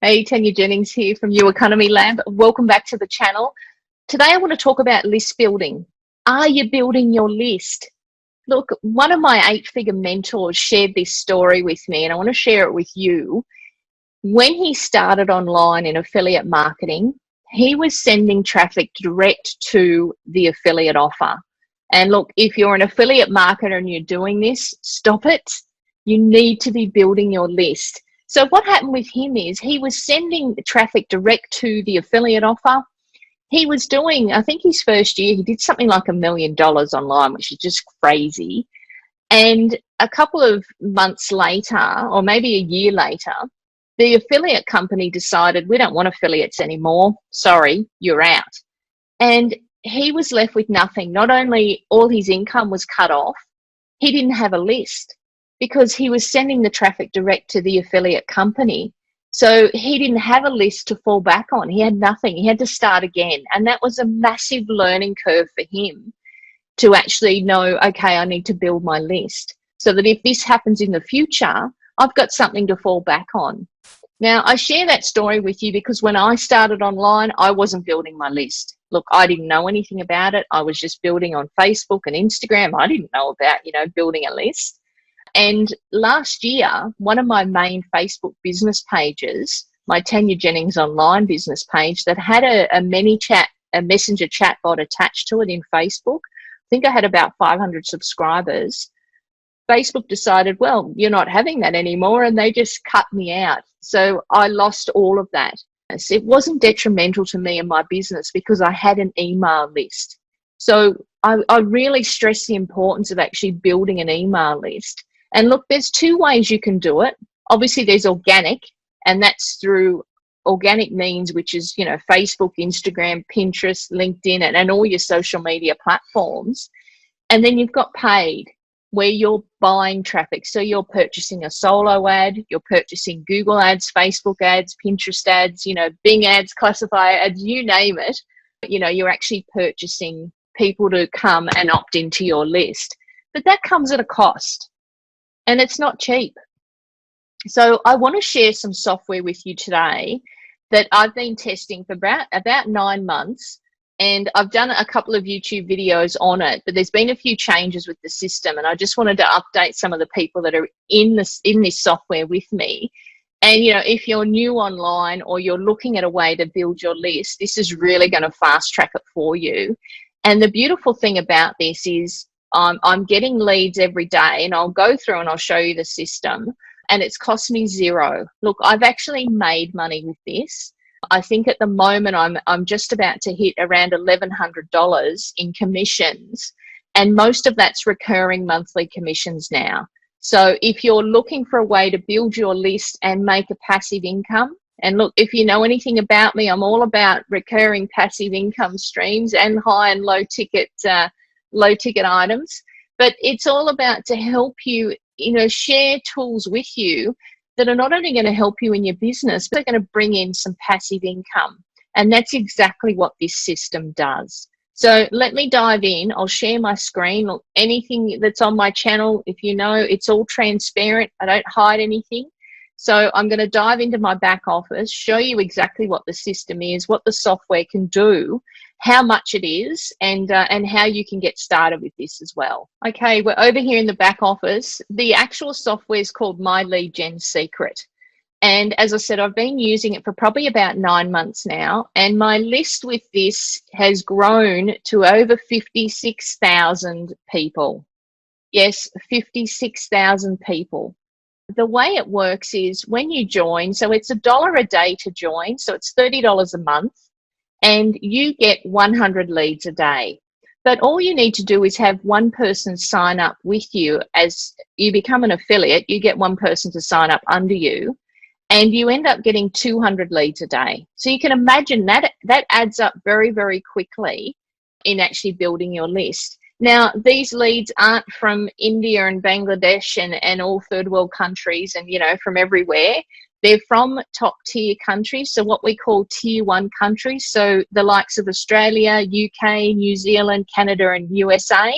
Hey, Tanya Jennings here from You Economy Lab. Welcome back to the channel. Today I want to talk about list building. Are you building your list? Look, one of my 8-figure mentors shared this story with me, and I want to share it with you. When he started online in affiliate marketing, he was sending traffic direct to the affiliate offer. And look, if you're an affiliate marketer and you're doing this, stop it. You need to be building your list. So what happened with him is he was sending traffic direct to the affiliate offer. He was doing, I think his first year, he did something like $1 million online, which is just crazy. And a couple of months later, or maybe a year later, the affiliate company decided, we don't want affiliates anymore. Sorry, you're out. And he was left with nothing. Not only all his income was cut off, he didn't have a list because he was sending the traffic direct to the affiliate company. So he didn't have a list to fall back on. He had nothing. He had to start again. And that was a massive learning curve for him to actually know, okay, I need to build my list so that if this happens in the future, I've got something to fall back on. Now, I share that story with you because when I started online, I wasn't building my list. Look, I didn't know anything about it. I was just building on Facebook and Instagram. I didn't know about, building a list. And last year, one of my main Facebook business pages, my Tanya Jennings online business page that had a messenger chatbot attached to it in Facebook, I think I had about 500 subscribers. Facebook decided, well, you're not having that anymore, and they just cut me out. So I lost all of that. It wasn't detrimental to me and my business because I had an email list. So I really stress the importance of actually building an email list. And look, there's 2 ways you can do it. Obviously, there's organic, and that's through organic means, which is, Facebook, Instagram, Pinterest, LinkedIn, and all your social media platforms. And then you've got paid, where you're buying traffic. So you're purchasing a solo ad, you're purchasing Google ads, Facebook ads, Pinterest ads, Bing ads, classifier ads, you name it. You're actually purchasing people to come and opt into your list. But that comes at a cost, and it's not cheap. So I want to share some software with you today that I've been testing for about 9 months. And I've done a couple of YouTube videos on it, but there's been a few changes with the system, and I just wanted to update some of the people that are in this software with me. And, if you're new online or you're looking at a way to build your list, this is really going to fast track it for you. And the beautiful thing about this is I'm getting leads every day, and I'll go through and I'll show you the system, and it's cost me $0. Look, I've actually made money with this. I think at the moment I'm just about to hit around $1,100 in commissions, and most of that's recurring monthly commissions now. So if you're looking for a way to build your list and make a passive income, and look, if you know anything about me, I'm all about recurring passive income streams and high and low ticket items, but it's all about to help you, share tools with you that are not only going to help you in your business, but they're going to bring in some passive income. And that's exactly what this system does. So let me dive in. I'll share my screen. Look, anything that's on my channel, if it's all transparent. I don't hide anything. So I'm going to dive into my back office, show you exactly what the system is, what the software can do, how much it is, and how you can get started with this as well. Okay, we're over here in the back office. The actual software is called My Lead Gen Secret. And as I said, I've been using it for probably about 9 months now. And my list with this has grown to over 56,000 people. Yes, 56,000 people. The way it works is when you join, so it's $1 a day to join, so it's $30 a month, and you get 100 leads a day. But all you need to do is have one person sign up with you. As you become an affiliate, you get one person to sign up under you, and you end up getting 200 leads a day. So you can imagine that adds up very, very quickly in actually building your list. Now, these leads aren't from India and Bangladesh and all third world countries and, from everywhere. They're from top tier countries, so what we call tier 1 countries. So the likes of Australia, UK, New Zealand, Canada, and USA.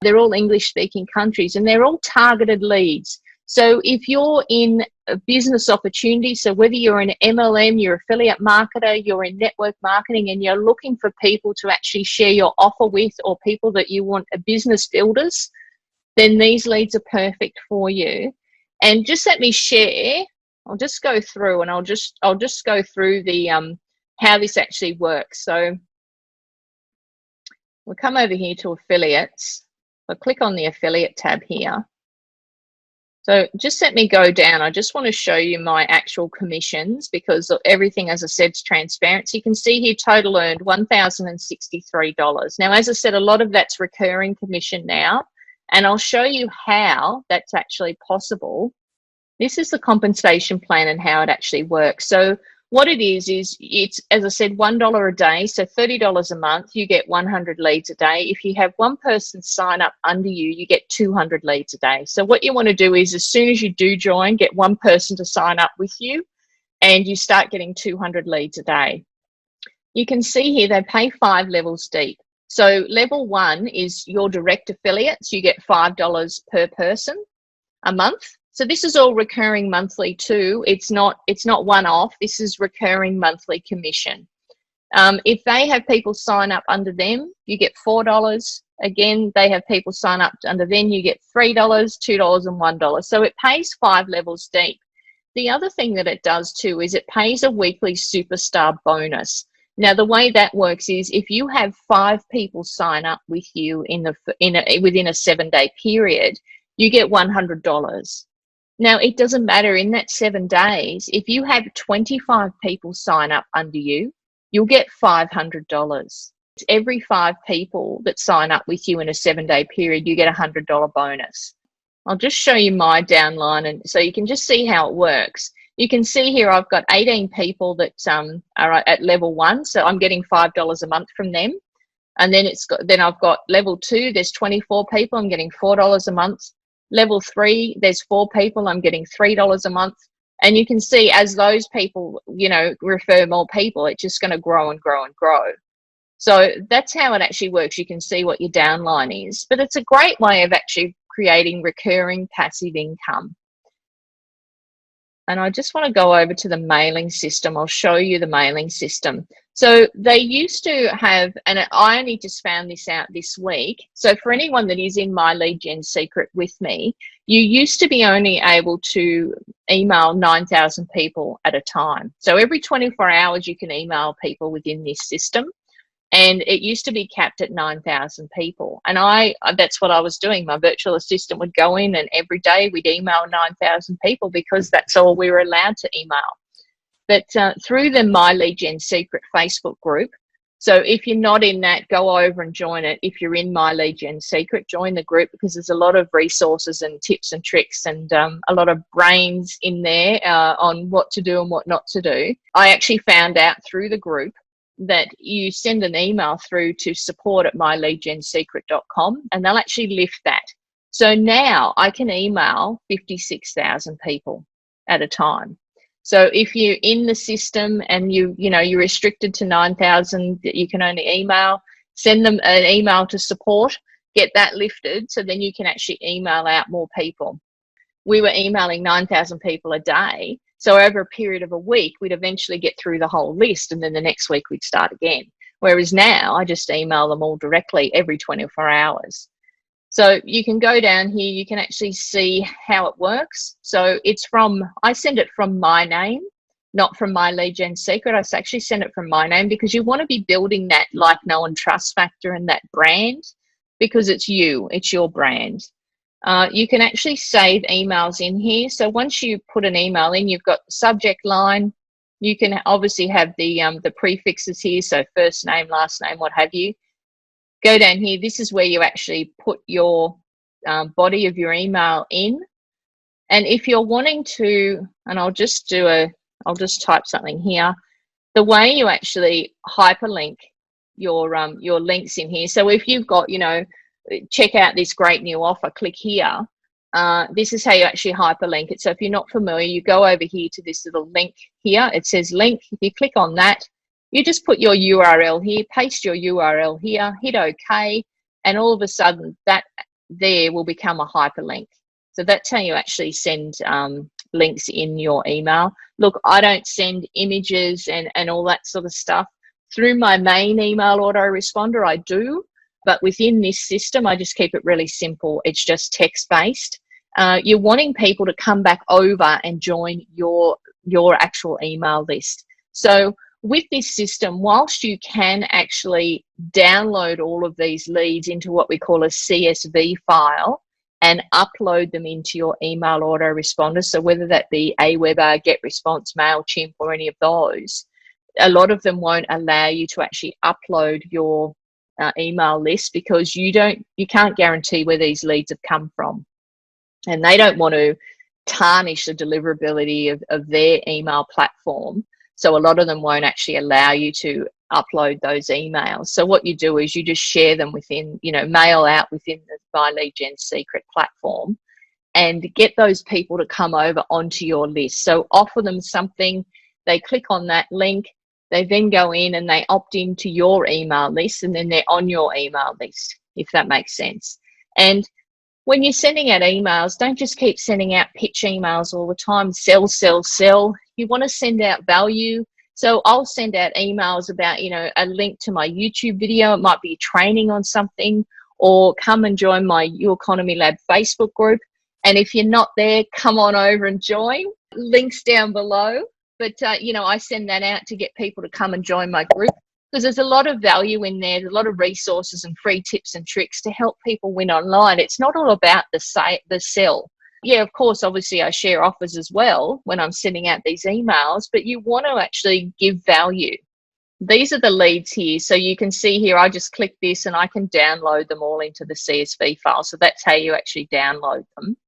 They're all English speaking countries, and they're all targeted leads. So if you're in a business opportunity, so whether you're an MLM, you're affiliate marketer, you're in network marketing, and you're looking for people to actually share your offer with, or people that you want business builders, then these leads are perfect for you. And just let me share, I'll just go through and I'll just go through the how this actually works. So we'll come over here to affiliates. I'll click on the affiliate tab here. So just let me go down. I just want to show you my actual commissions, because everything, as I said, is transparent. So you can see here total earned $1,063. Now, as I said, a lot of that's recurring commission now, and I'll show you how that's actually possible. This is the compensation plan and how it actually works. So what it is it's, as I said, $1 a day, so $30 a month. You get 100 leads a day. If you have one person sign up under you, you get 200 leads a day. So what you want to do is, as soon as you do join, get one person to sign up with you, and you start getting 200 leads a day. You can see here they pay 5 levels deep. So level 1 is your direct affiliates. You get $5 per person a month. So this is all recurring monthly too. It's not one-off. This is recurring monthly commission. If they have people sign up under them, you get $4. Again, they have people sign up under them, you get $3, $2, and $1. So it pays 5 levels deep. The other thing that it does too is it pays a weekly superstar bonus. Now, the way that works is, if you have 5 people sign up with you within a 7-day period, you get $100. Now, it doesn't matter in that 7 days. If you have 25 people sign up under you, you'll get $500. It's every 5 people that sign up with you in a 7-day period, you get a $100 bonus. I'll just show you my downline, and so you can just see how it works. You can see here I've got 18 people that are at level 1, so I'm getting $5 a month from them. And then I've got level 2, there's 24 people, I'm getting $4 a month. Level 3, there's 4 people, I'm getting $3 a month. And you can see as those people, refer more people, it's just going to grow and grow and grow. So that's how it actually works. You can see what your downline is, but it's a great way of actually creating recurring passive income. And I just want to go over to the mailing system. I'll show you the mailing system. So they used to have, and I only just found this out this week. So for anyone that is in my lead gen secret with me, you used to be only able to email 9,000 people at a time. So every 24 hours you can email people within this system. And it used to be capped at 9,000 people. And that's what I was doing. My virtual assistant would go in, and every day we'd email 9,000 people, because that's all we were allowed to email. But through the My Lead Gen Secret Facebook group, so if you're not in that, go over and join it. If you're in My Lead Gen Secret, join the group, because there's a lot of resources and tips and tricks, and a lot of brains in there on what to do and what not to do. I actually found out through the group that you send an email through to support@myleadgensecret.com, and they'll actually lift that. So now I can email 56,000 people at a time. So if you're in the system and you're restricted to 9,000 that you can only email, send them an email to support, get that lifted, so then you can actually email out more people. We were emailing 9,000 people a day. So over a period of a week, we'd eventually get through the whole list, and then the next week we'd start again. Whereas now I just email them all directly every 24 hours. So you can go down here, you can actually see how it works. So I send it from my name, not from My Lead Gen Secret. I actually send it from my name, because you want to be building that like, know, and trust factor and that brand, because it's your brand. You can actually save emails in here. So once you put an email in, you've got the subject line. You can obviously have the prefixes here, so first name, last name, what have you. Go down here. This is where you actually put your body of your email in. And if you're wanting to, and I'll just type something here. The way you actually hyperlink your links in here. So if you've got, check out this great new offer, click here. This is how you actually hyperlink it. So if you're not familiar, you go over here to this little link here. It says link. If you click on that, you just put your URL here, paste your URL here, hit OK, and all of a sudden that there will become a hyperlink. So that's how you actually send links in your email. Look, I don't send images and all that sort of stuff through my main email autoresponder. I do, but within this system, I just keep it really simple. It's just text-based. You're wanting people to come back over and join your actual email list. So with this system, whilst you can actually download all of these leads into what we call a CSV file and upload them into your email autoresponder, so whether that be Aweber, GetResponse, MailChimp, or any of those, a lot of them won't allow you to actually upload your email list because you can't guarantee where these leads have come from, and they don't want to tarnish the deliverability of their email platform. So a lot of them won't actually allow you to upload those emails. So what you do is you just share them within, mail out within the My Lead Gen Secret platform and get those people to come over onto your list. So offer them something, they click on that link, they then go in and they opt into your email list, and then they're on your email list, if that makes sense. And when you're sending out emails, don't just keep sending out pitch emails all the time, sell, sell, sell. You want to send out value. So I'll send out emails about, a link to my YouTube video. It might be training on something, or come and join my You Economy Lab Facebook group. And if you're not there, come on over and join. Links down below. But, I send that out to get people to come and join my group, because there's a lot of value in there. There's a lot of resources and free tips and tricks to help people win online. It's not all about the sell. Yeah, of course, obviously I share offers as well when I'm sending out these emails, but you want to actually give value. These are the leads here. So you can see here, I just click this and I can download them all into the CSV file. So that's how you actually download them.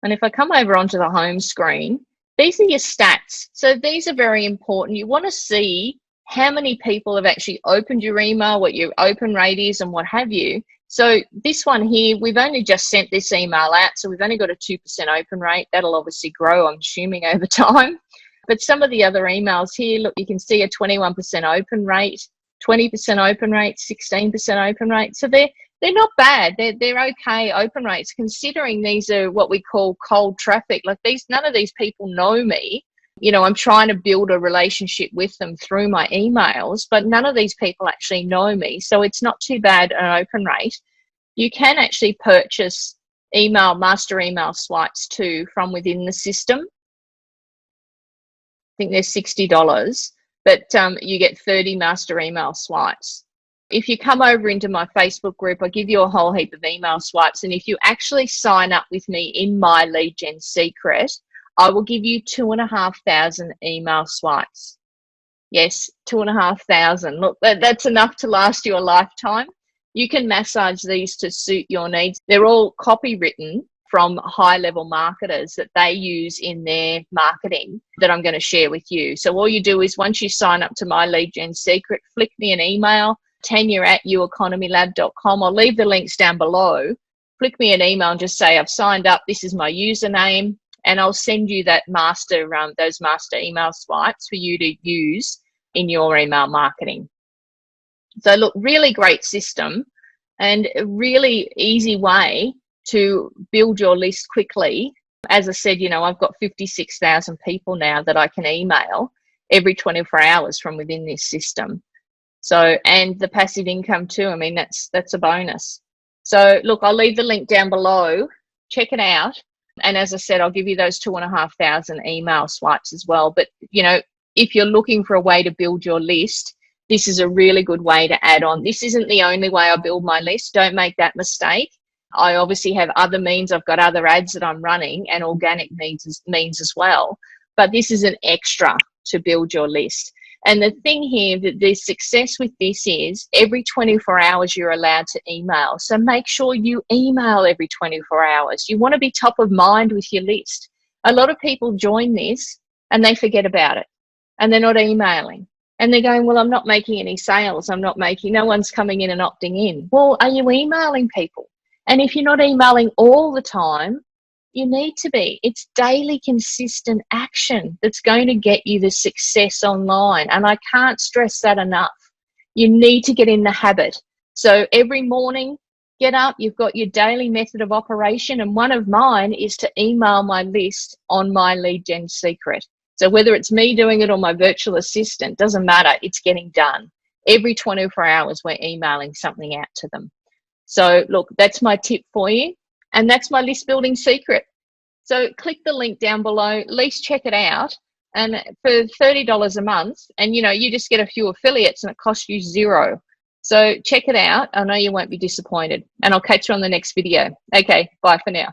And if I come over onto the home screen, these are your stats. So these are very important. You want to see how many people have actually opened your email, what your open rate is, and what have you. So this one here, we've only just sent this email out, so we've only got a 2% open rate. That'll obviously grow, I'm assuming, over time. But some of the other emails here, look, you can see a 21% open rate, 20% open rate, 16% open rate. So they're not bad. They're okay open rates, considering these are what we call cold traffic. Like none of these people know me. I'm trying to build a relationship with them through my emails, but none of these people actually know me. So it's not too bad an open rate. You can actually purchase master email swipes too from within the system. I think they're $60, but you get 30 master email swipes. If you come over into my Facebook group, I give you a whole heap of email swipes. And if you actually sign up with me in My Lead Gen Secret, I will give you 2,500 email swipes. Yes, 2,500. Look, that's enough to last you a lifetime. You can massage these to suit your needs. They're all copywritten from high-level marketers that they use in their marketing that I'm going to share with you. So all you do is, once you sign up to My Lead Gen Secret, flick me an email, Tanya@youeconomylab.com. I'll leave the links down below. Flick me an email and just say, I've signed up, this is my username, and I'll send you that those master email swipes for you to use in your email marketing. So look, really great system and a really easy way to build your list quickly. As I said, I've got 56,000 people now that I can email every 24 hours from within this system. So, and the passive income too, I mean, that's a bonus. So look, I'll leave the link down below. Check it out. And as I said, I'll give you those 2,500 email swipes as well. But, if you're looking for a way to build your list, this is a really good way to add on. This isn't the only way I build my list. Don't make that mistake. I obviously have other means. I've got other ads that I'm running and organic means as well. But this is an extra to build your list. And the thing here, that the success with this is every 24 hours you're allowed to email. So make sure you email every 24 hours. You want to be top of mind with your list. A lot of people join this and they forget about it and they're not emailing. And they're going, well, I'm not making any sales. No one's coming in and opting in. Well, are you emailing people? And if you're not emailing all the time, you need to be. It's daily consistent action that's going to get you the success online. And I can't stress that enough. You need to get in the habit. So every morning, get up, you've got your daily method of operation, and one of mine is to email my list on my lead gen secret. So whether it's me doing it or my virtual assistant, doesn't matter, it's getting done. Every 24 hours, we're emailing something out to them. So look, that's my tip for you. And that's my list building secret. So click the link down below, at least check it out. And for $30 a month, and you just get a few affiliates and it costs you $0. So check it out. I know you won't be disappointed. And I'll catch you on the next video. Okay, bye for now.